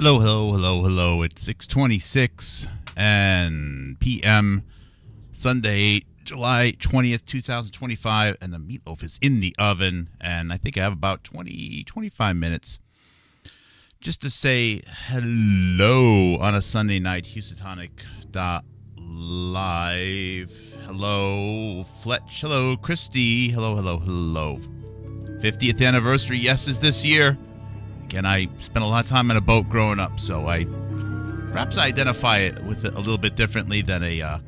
Hello, hello, hello, hello. It's 6:26 and p.m. Sunday, July 20th, 2025, and the meatloaf is in the oven, and I think I have about 25 minutes just to say hello on a Sunday night. Houstonic.live. Hello, Fletch. Hello, Christy. Hello, hello, hello. 50th anniversary, yes, is this year. Again, I spent a lot of time on a boat growing up, so I perhaps identify it with it a little bit differently than an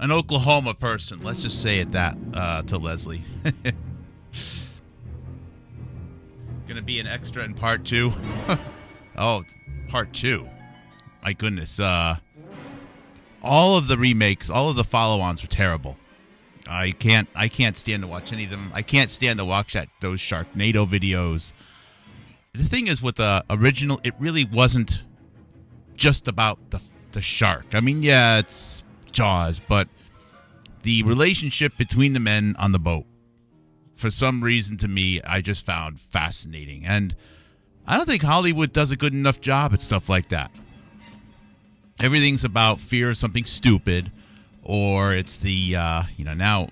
Oklahoma person. Let's just say it that to Leslie. Gonna be an extra in part 2. Oh, part 2. My goodness. All of the remakes, all of the follow-ons were terrible. I can't stand to watch any of them. I can't stand to watch those Sharknado videos. The thing is, with the original, it really wasn't just about the shark. I mean, yeah, it's Jaws, but the relationship between the men on the boat, for some reason, to me, I just found fascinating. And I don't think Hollywood does a good enough job at stuff like that. Everything's about fear of something stupid. Or it's the, now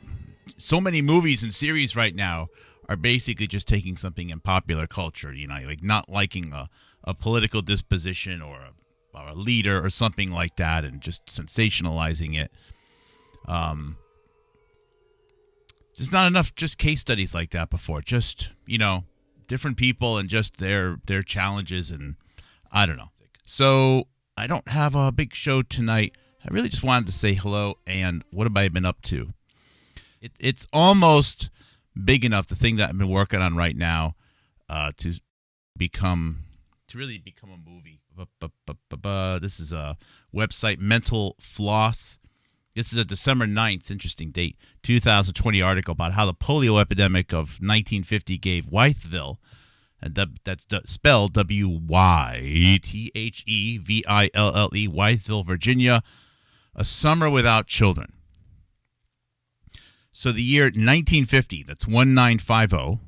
so many movies and series right now are basically just taking something in popular culture, like not liking a political disposition or a leader or something like that and just sensationalizing it. There's not enough just case studies like that before. Just, different people and just their challenges, and I don't know. So I don't have a big show tonight. I really just wanted to say hello, and what have I been up to? It's almost big enough, the thing that I've been working on right now, to really become a movie. This is a website, Mental Floss. This is a December 9th, interesting date, 2020 article about how the polio epidemic of 1950 gave Wytheville, and that's spelled W-Y-T-H-E-V-I-L-L-E, Wytheville, Virginia, a summer without children. So the year 1950, that's 1950.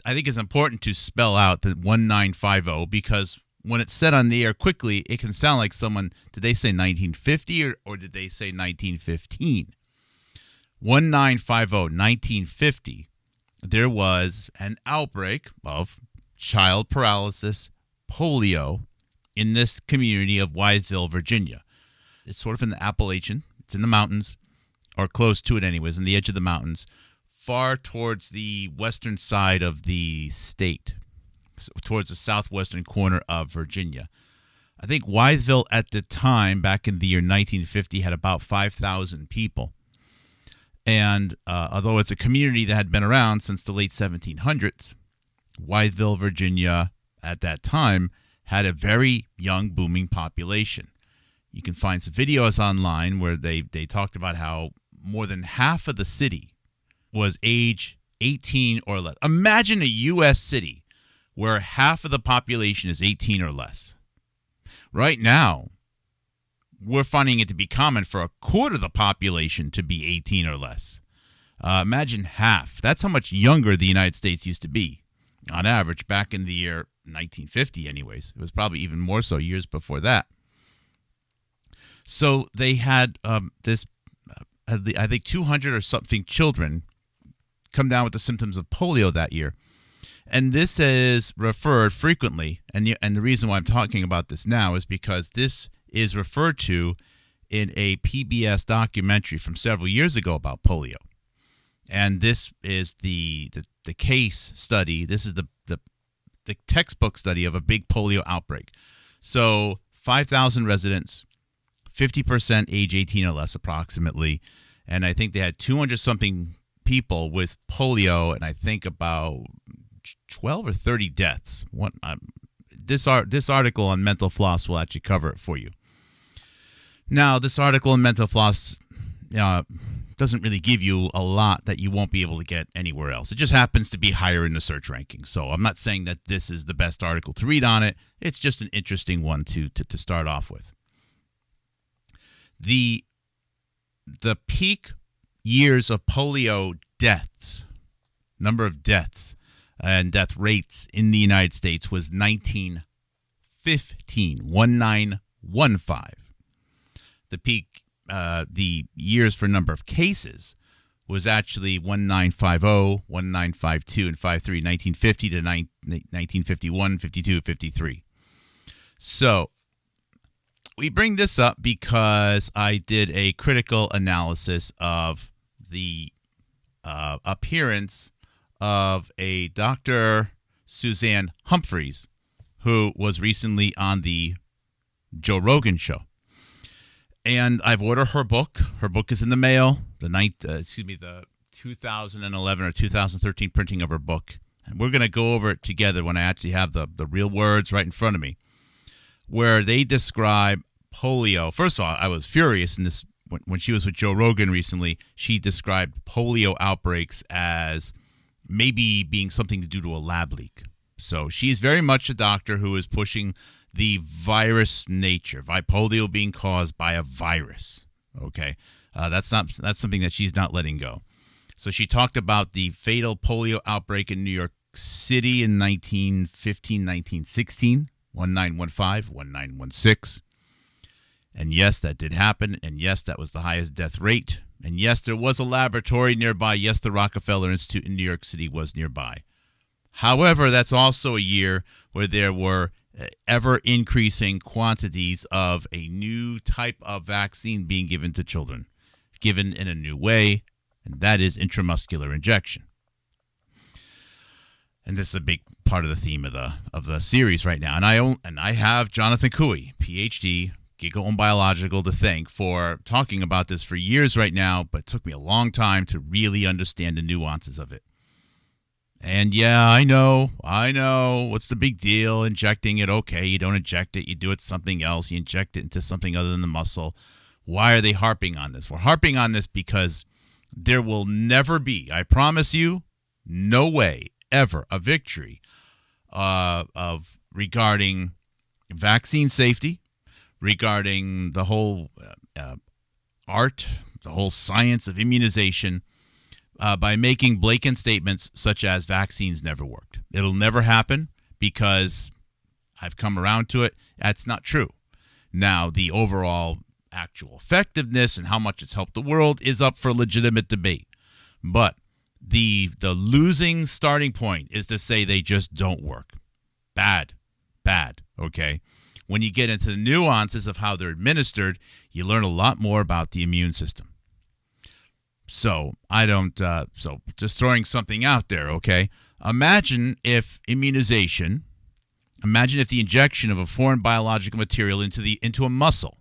I think it's important to spell out the 1950 because when it's said on the air quickly, it can sound like someone, did they say 1950 or did they say 1915? 1950, 1950, there was an outbreak of child paralysis, polio, in this community of Wytheville, Virginia. It's sort of in the Appalachian. It's in the mountains, or close to it anyways, on the edge of the mountains, far towards the western side of the state, towards the southwestern corner of Virginia. I think Wytheville at the time, back in the year 1950, had about 5,000 people. And although it's a community that had been around since the late 1700s, Wytheville, Virginia, at that time, had a very young, booming population. You can find some videos online where they talked about how more than half of the city was age 18 or less. Imagine a U.S. city where half of the population is 18 or less. Right now, we're finding it to be common for a quarter of the population to be 18 or less. Imagine half. That's how much younger the United States used to be, on average, back in the year 1950 anyways. It was probably even more so years before that. So they had I think 200 or something children come down with the symptoms of polio that year. And this is referred frequently, and the reason why I'm talking about this now is because this is referred to in a PBS documentary from several years ago about polio. And this is the case study. This is the textbook study of a big polio outbreak. So 5,000 residents, 50% age 18 or less approximately. And I think they had 200-something people with polio, and I think about 12 or 30 deaths. This article on Mental Floss will actually cover it for you. Now, this article on Mental Floss doesn't really give you a lot that you won't be able to get anywhere else. It just happens to be higher in the search rankings. So I'm not saying that this is the best article to read on it. It's just an interesting one to start off with. The peak years of polio deaths, number of deaths and death rates in the United States was 19 1915. The peak, the years for number of cases was actually 1950, 1952, and 53, 1950 to 1951, 52, 53. So we bring this up because I did a critical analysis of the appearance of a Dr. Suzanne Humphries, who was recently on the Joe Rogan show. And I've ordered her book. Her book is in the mail. The 2011 or 2013 printing of her book. And we're going to go over it together when I actually have the real words right in front of me, where they describe polio. First of all, I was furious in this when she was with Joe Rogan recently. She described polio outbreaks as maybe being something to do to a lab leak. So she is very much a doctor who is pushing the virus nature, polio being caused by a virus. Okay, that's something that she's not letting go. So she talked about the fatal polio outbreak in New York City in 1915, 1916, 1915, 1916. And yes, that did happen. And yes, that was the highest death rate. And yes, there was a laboratory nearby. Yes, the Rockefeller Institute in New York City was nearby. However, that's also a year where there were ever-increasing quantities of a new type of vaccine being given to children, given in a new way, and that is intramuscular injection. And this is a big part of the theme of the series right now. And I have Jonathan Cooey, PhD, gigaohm-biological, to thank for talking about this for years right now, but it took me a long time to really understand the nuances of it. And yeah, I know. What's the big deal? Injecting it, okay. You don't inject it. You do it something else. You inject it into something other than the muscle. Why are they harping on this? We're harping on this because there will never be, I promise you, no way, ever, a victory of regarding vaccine safety, regarding the whole art, the whole science of immunization, by making blatant statements such as vaccines never worked. It'll never happen because I've come around to it. That's not true. Now, the overall actual effectiveness and how much it's helped the world is up for legitimate debate. But the losing starting point is to say they just don't work. Bad, okay? When you get into the nuances of how they're administered, you learn a lot more about the immune system. So so just throwing something out there, okay? Imagine if the injection of a foreign biological material into a muscle.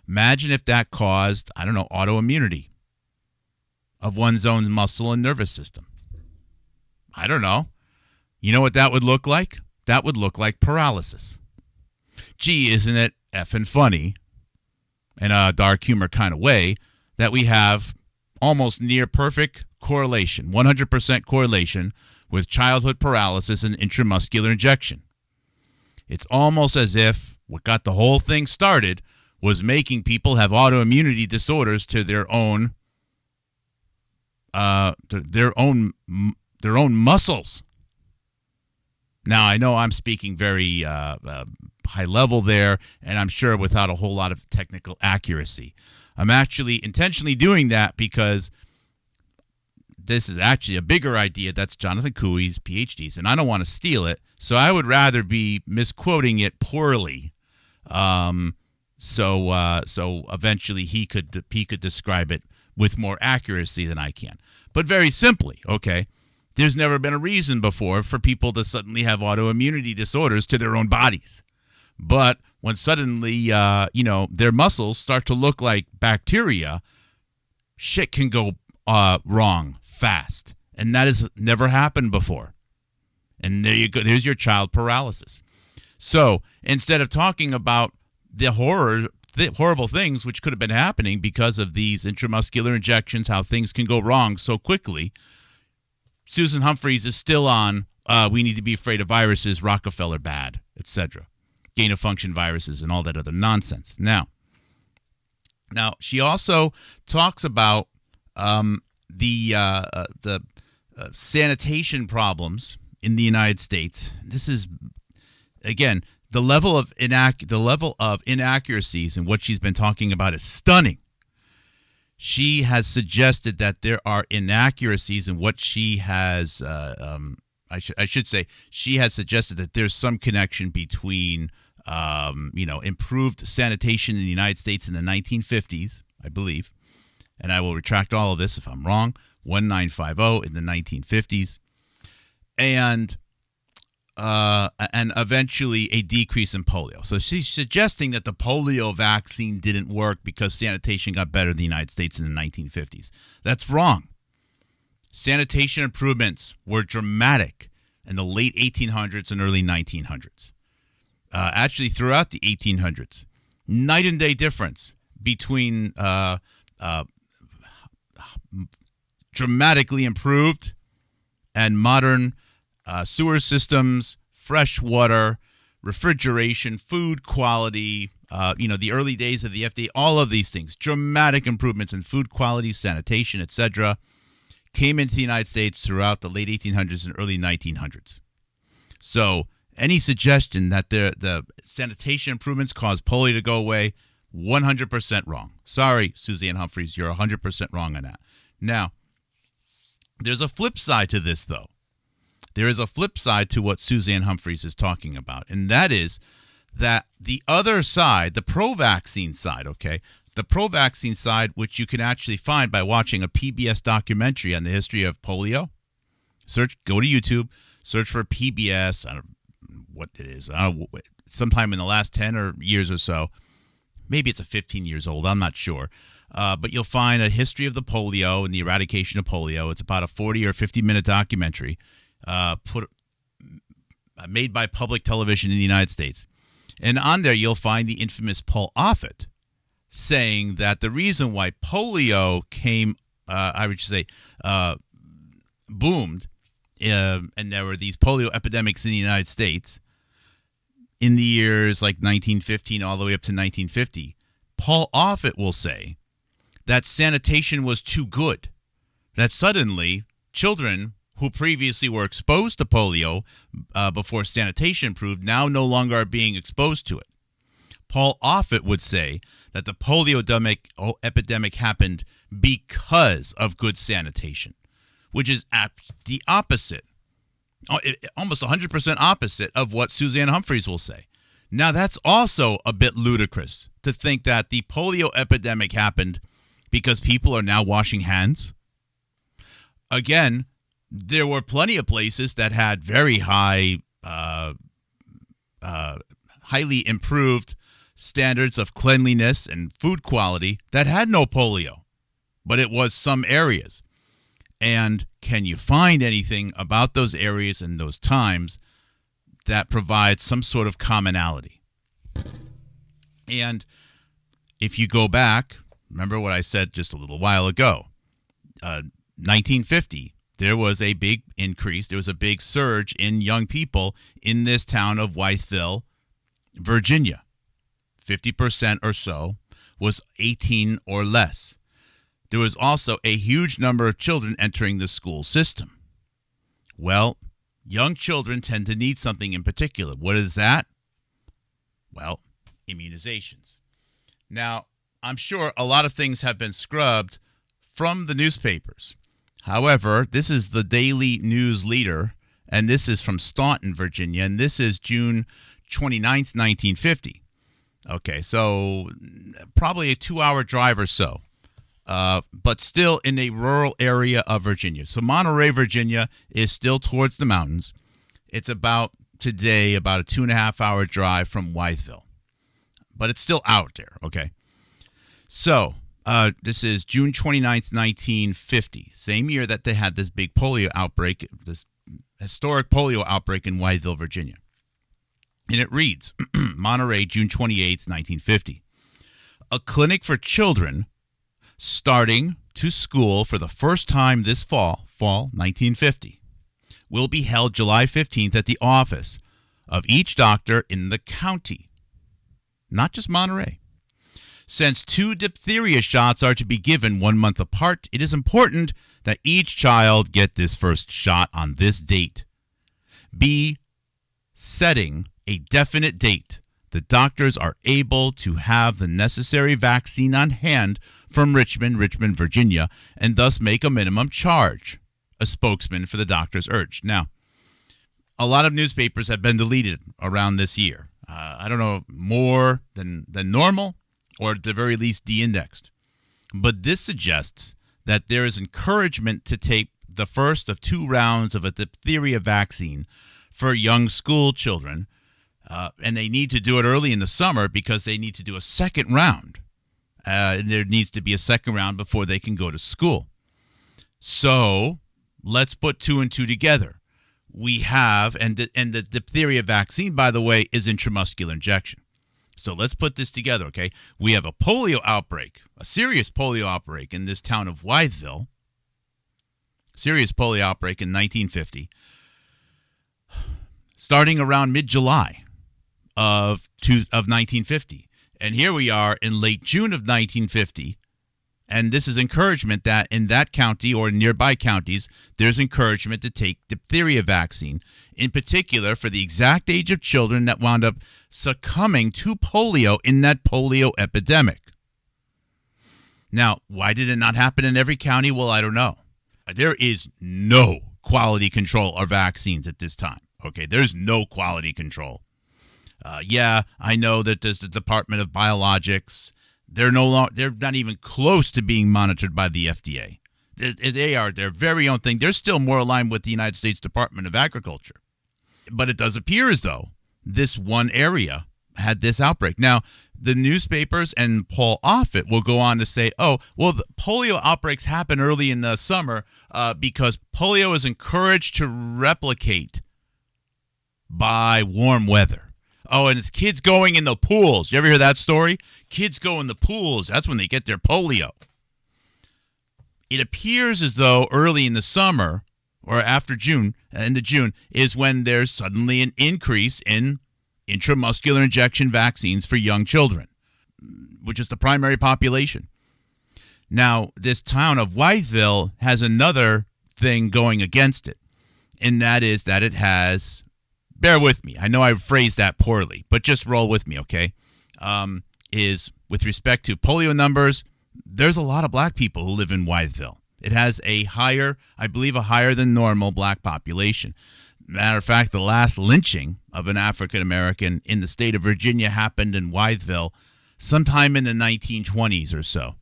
Imagine if that caused, autoimmunity of one's own muscle and nervous system. I don't know. You know what that would look like? That would look like paralysis. Gee, isn't it effing funny, in a dark humor kind of way, that we have almost near perfect correlation, 100% correlation with childhood paralysis and intramuscular injection. It's almost as if what got the whole thing started was making people have autoimmunity disorders to their own muscles. Now, I know I'm speaking very high level there, and I'm sure without a whole lot of technical accuracy. I'm actually intentionally doing that because this is actually a bigger idea. That's Jonathan Cooey's PhD's, and I don't want to steal it, so I would rather be misquoting it poorly. So eventually he could describe it with more accuracy than I can. But very simply, okay, there's never been a reason before for people to suddenly have autoimmunity disorders to their own bodies. But when suddenly, their muscles start to look like bacteria, shit can go wrong fast. And that has never happened before. And there you go. There's your child paralysis. So instead of talking about the horrible things which could have been happening because of these intramuscular injections, how things can go wrong so quickly, Susan Humphries is still on, we need to be afraid of viruses, Rockefeller bad, etc. Gain-of-function viruses and all that other nonsense. Now, she also talks about the sanitation problems in the United States. This is Again, the level of inaccuracies in what she's been talking about is stunning. She has suggested that there are inaccuracies in what she has. I should say she has suggested that there's some connection between improved sanitation in the United States in the 1950s, I believe, and I will retract all of this if I'm wrong. 1950 in the 1950s, and eventually a decrease in polio. So she's suggesting that the polio vaccine didn't work because sanitation got better in the United States in the 1950s. That's wrong. Sanitation improvements were dramatic in the late 1800s and early 1900s. Actually, throughout the 1800s, night and day difference between dramatically improved and modern sewer systems, fresh water, refrigeration, food quality, the early days of the FDA, all of these things, dramatic improvements in food quality, sanitation, etc., came into the United States throughout the late 1800s and early 1900s. So any suggestion that the sanitation improvements caused polio to go away, 100% wrong. Sorry, Suzanne Humphreys, you're 100% wrong on that. Now, there's a flip side to this, though. There is a flip side to what Suzanne Humphreys is talking about, and that is that the other side, the pro-vaccine side, okay, the pro-vaccine side, which you can actually find by watching a PBS documentary on the history of polio. Go to YouTube, search for PBS, I don't know what it is, sometime in the last 10 years or so. Maybe it's 15 years old, I'm not sure. But you'll find a history of the polio and the eradication of polio. It's about a 40 or 50-minute documentary made by public television in the United States. And on there, you'll find the infamous Paul Offit saying that the reason why polio boomed, and there were these polio epidemics in the United States in the years like 1915 all the way up to 1950, Paul Offit will say that sanitation was too good, that suddenly children who previously were exposed to polio before sanitation improved now no longer are being exposed to it. Paul Offit would say that the polio epidemic happened because of good sanitation, which is the opposite, almost 100% opposite of what Suzanne Humphreys will say. Now, that's also a bit ludicrous to think that the polio epidemic happened because people are now washing hands. Again, there were plenty of places that had very highly improved standards of cleanliness and food quality that had no polio, but it was some areas. And can you find anything about those areas and those times that provides some sort of commonality? And if you go back, remember what I said just a little while ago, 1950, there was a big increase. There was a big surge in young people in this town of Wytheville, Virginia. 50% or so was 18 or less. There was also a huge number of children entering the school system. Well, young children tend to need something in particular. What is that? Well, immunizations. Now, I'm sure a lot of things have been scrubbed from the newspapers. However, this is the Daily News Leader, and this is from Staunton, Virginia, and this is June 29th, 1950. Okay, so probably a 2-hour drive or so, but still in a rural area of Virginia. So Monterey, Virginia is still towards the mountains. It's about a 2.5-hour drive from Wytheville, but it's still out there, okay? So this is June 29th, 1950, same year that they had this big polio outbreak, this historic polio outbreak in Wytheville, Virginia. And it reads, Monterey, June 28th, 1950. A clinic for children starting to school for the first time this fall 1950, will be held July 15th at the office of each doctor in the county, not just Monterey. Since 2 diphtheria shots are to be given 1 month apart, it is important that each child get this first shot on this date. B, setting a definite date, the doctors are able to have the necessary vaccine on hand from Richmond, Virginia, and thus make a minimum charge, a spokesman for the doctors urged. Now, a lot of newspapers have been deleted around this year. I don't know, more than normal, or at the very least de-indexed. But this suggests that there is encouragement to take the first of 2 rounds of a diphtheria vaccine for young school children, and they need to do it early in the summer because they need to do a second round. And there needs to be a second round before they can go to school. So let's put 2 and 2 together. We have, and the diphtheria vaccine, by the way, is intramuscular injection. So let's put this together, okay? We have a polio outbreak, a serious polio outbreak in this town of Wytheville. Serious polio outbreak in 1950. Starting around mid-July of 1950. And here we are in late June of 1950. And this is encouragement that in that county or nearby counties, there's encouragement to take diphtheria vaccine, in particular for the exact age of children that wound up succumbing to polio in that polio epidemic. Now, why did it not happen in every county? Well, I don't know. There is no quality control of vaccines at this time. Okay, there's no quality control. Yeah, I know that there's the Department of Biologics. They're not even close to being monitored by the FDA. They are their very own thing. They're still more aligned with the United States Department of Agriculture. But it does appear as though this one area had this outbreak. Now, the newspapers and Paul Offit will go on to say, oh, well, the polio outbreaks happen early in the summer because polio is encouraged to replicate by warm weather. Oh, and it's kids going in the pools. You ever hear that story? Kids go in the pools. That's when they get their polio. It appears as though early in the summer or after June, into June, is when there's suddenly an increase in intramuscular injection vaccines for young children, which is the primary population. Now, this town of Wytheville has another thing going against it, and that is that it has, bear with me, I know I phrased that poorly, but just roll with me, okay, is with respect to polio numbers, there's a lot of black people who live in Wytheville. It has a higher, I believe a higher than normal black population. Matter of fact, the last lynching of an African-American in the state of Virginia happened in Wytheville sometime in the 1920s or so.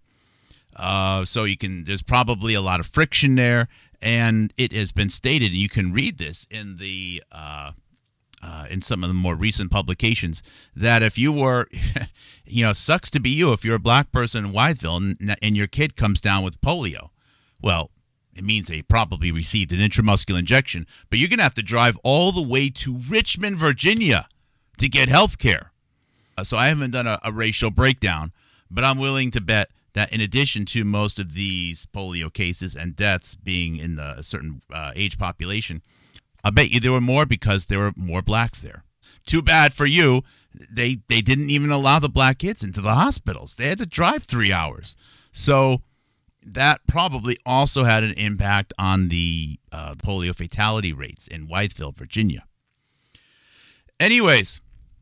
So there's probably a lot of friction there, and it has been stated, and you can read this in the in some of the more recent publications, that if you were, sucks to be you if you're a black person in Wytheville and your kid comes down with polio. Well, it means they probably received an intramuscular injection, but you're going to have to drive all the way to Richmond, Virginia to get health care. So I haven't done a racial breakdown, but I'm willing to bet that in addition to most of these polio cases and deaths being in a certain age population, I bet you there were more because there were more blacks there. Too bad for you, they didn't even allow the black kids into the hospitals. They had to drive 3 hours. So that probably also had an impact on the polio fatality rates in Wytheville, Virginia. Anyways,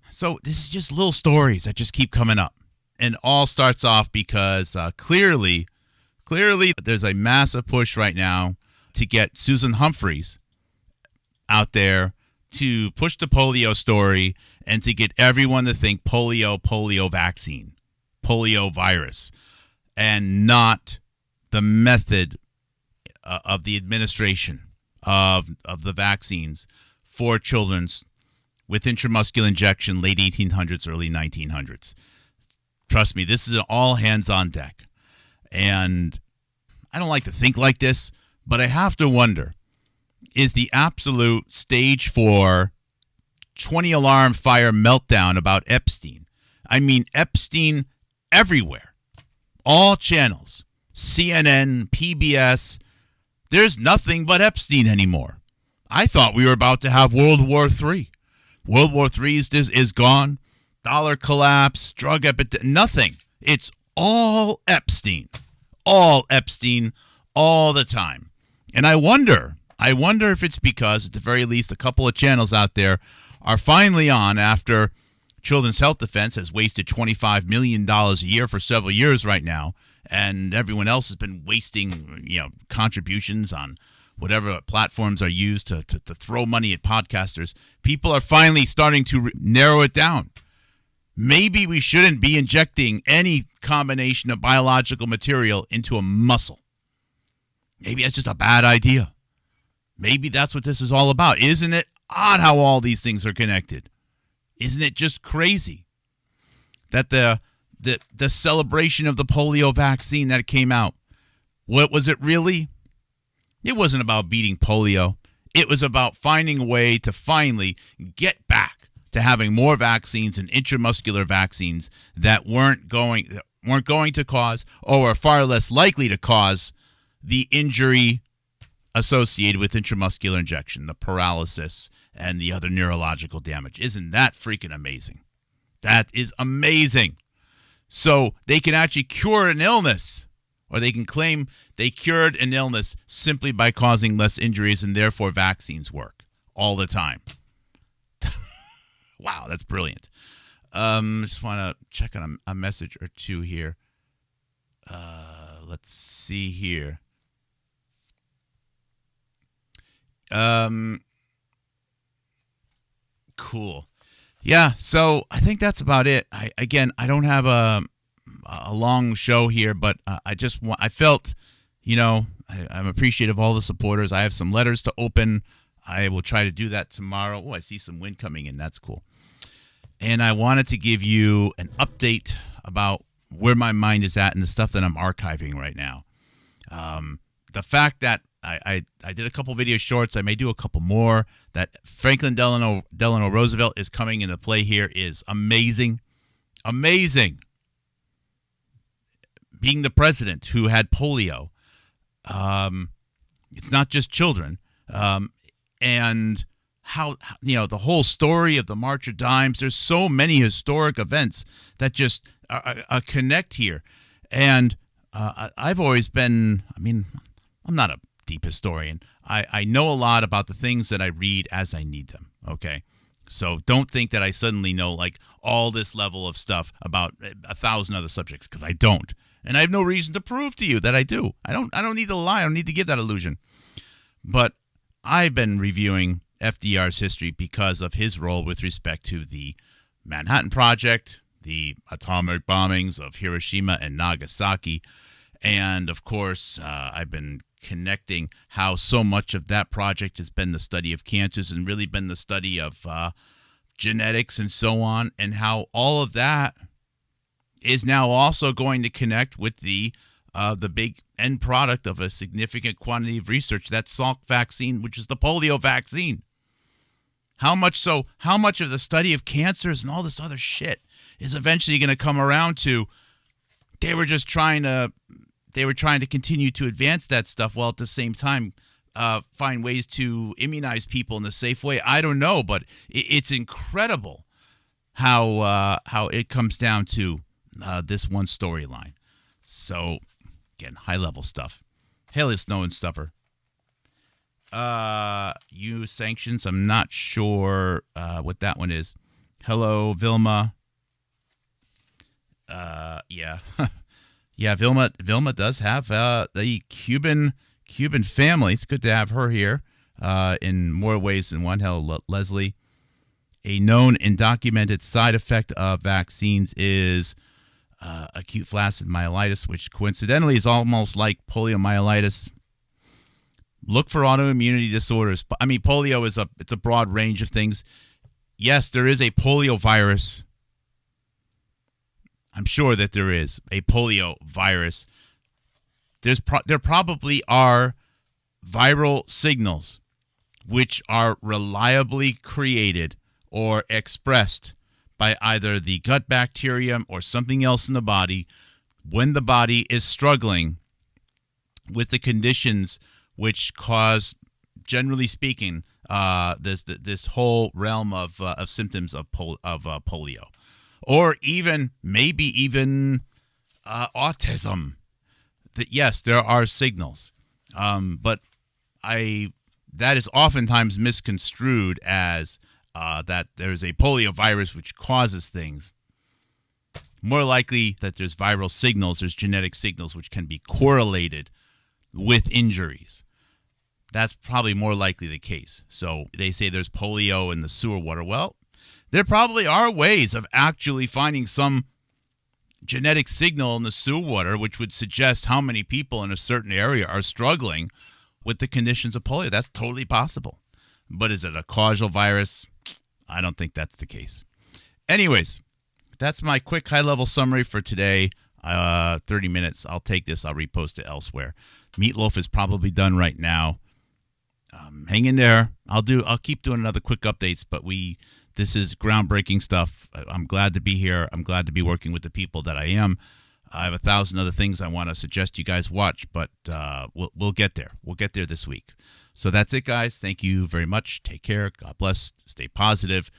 so this is just little stories that just keep coming up. And all starts off because clearly there's a massive push right now to get Susan Humphreys out there to push the polio story and to get everyone to think polio vaccine, polio virus, and not the method of the administration of the vaccines for children with intramuscular injection, late 1800s, early 1900s. Trust me, this is an all hands on deck. And I don't like to think like this, but I have to wonder, is the absolute stage 4 20 alarm fire meltdown about Epstein? I mean, Epstein everywhere. All channels. CNN, PBS. There's nothing but Epstein anymore. I thought we were about to have World War III. World War III is gone. Dollar collapse, drug epidemic, nothing. It's all Epstein. All Epstein, all the time. And I wonder if it's because, at the very least, a couple of channels out there are finally on after Children's Health Defense has wasted $25 million a year for several years right now, and everyone else has been wasting, contributions on whatever platforms are used to throw money at podcasters. People are finally starting to narrow it down. Maybe we shouldn't be injecting any combination of biological material into a muscle. Maybe that's just a bad idea. Maybe that's what this is all about. Isn't it odd how all these things are connected? Isn't it just crazy that the celebration of the polio vaccine that came out, what was it really? It wasn't about beating polio. It was about finding a way to finally get back to having more vaccines and intramuscular vaccines that weren't going to cause, or are far less likely to cause, the injury associated with intramuscular injection, the paralysis and the other neurological damage. Isn't that freaking amazing? That is amazing. So they can actually cure an illness, or they can claim they cured an illness simply by causing less injuries, and therefore vaccines work all the time. Wow, that's brilliant. Just want to check on a message or two here. Let's see here. Cool. Yeah, so I think that's about it. I don't have a long show here, but I felt, I'm appreciative of all the supporters. I have some letters to open. I will try to do that tomorrow. Oh, I see some wind coming in. That's cool. And I wanted to give you an update about where my mind is at and the stuff that I'm archiving right now. The fact that I did a couple video shorts, I may do a couple more, that Franklin Delano Roosevelt is coming into play here is amazing. Amazing. Being the president who had polio. It's not just children. And how, the whole story of the March of Dimes, there's so many historic events that just connect here. And I've always been, I'm not a deep historian. I know a lot about the things that I read as I need them, okay? So don't think that I suddenly know like all this level of stuff about 1,000 other subjects, because I don't. And I have no reason to prove to you that I do. I don't need to lie. I don't need to give that illusion. But I've been reviewing FDR's history because of his role with respect to the Manhattan Project, the atomic bombings of Hiroshima and Nagasaki, and of course, I've been connecting how so much of that project has been the study of cancers and really been the study of genetics and so on, and how all of that is now also going to connect with the big end product of a significant quantity of research, that Salk vaccine, which is the polio vaccine. How much of the study of cancers and all this other shit is eventually going to come around to they were trying to continue to advance that stuff while at the same time find ways to immunize people in a safe way. I don't know, but it's incredible how it comes down to this one storyline. So, again, high-level stuff. Haley Snow and Stuffer. You sanctions, I'm not sure what that one is. Hello, Vilma. Yeah. Yeah, Vilma does have the Cuban family. It's good to have her here in more ways than one. Hello, Leslie. A known and documented side effect of vaccines is acute flaccid myelitis, which coincidentally is almost like poliomyelitis. Look for autoimmunity disorders. Polio is it's a broad range of things. Yes, there is a polio virus. I'm sure that there is a polio virus. There probably are viral signals which are reliably created or expressed by either the gut bacterium or something else in the body when the body is struggling with the conditions which cause, generally speaking, this whole realm of symptoms of polio, or maybe even autism. That yes, there are signals, but that is oftentimes misconstrued as that there's a polio virus which causes things. More likely that there's viral signals, there's genetic signals which can be correlated with injuries. That's probably more likely the case. So they say there's polio in the sewer water. Well, there probably are ways of actually finding some genetic signal in the sewer water which would suggest how many people in a certain area are struggling with the conditions of polio. That's totally possible. But is it a causal virus? I don't think that's the case. Anyways, that's my quick high-level summary for today. 30 minutes. I'll take this. I'll repost it elsewhere. Meatloaf is probably done right now. Hang in there. I'll keep doing another quick updates, but this is groundbreaking stuff. I'm glad to be here. I'm glad to be working with the people that I am. I have 1,000 other things I want to suggest you guys watch, but we'll get there. We'll get there this week. So that's it, guys. Thank you very much. Take care. God bless. Stay positive.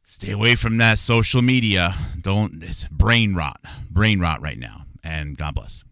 Stay away from that social media. It's brain rot right now. And God bless.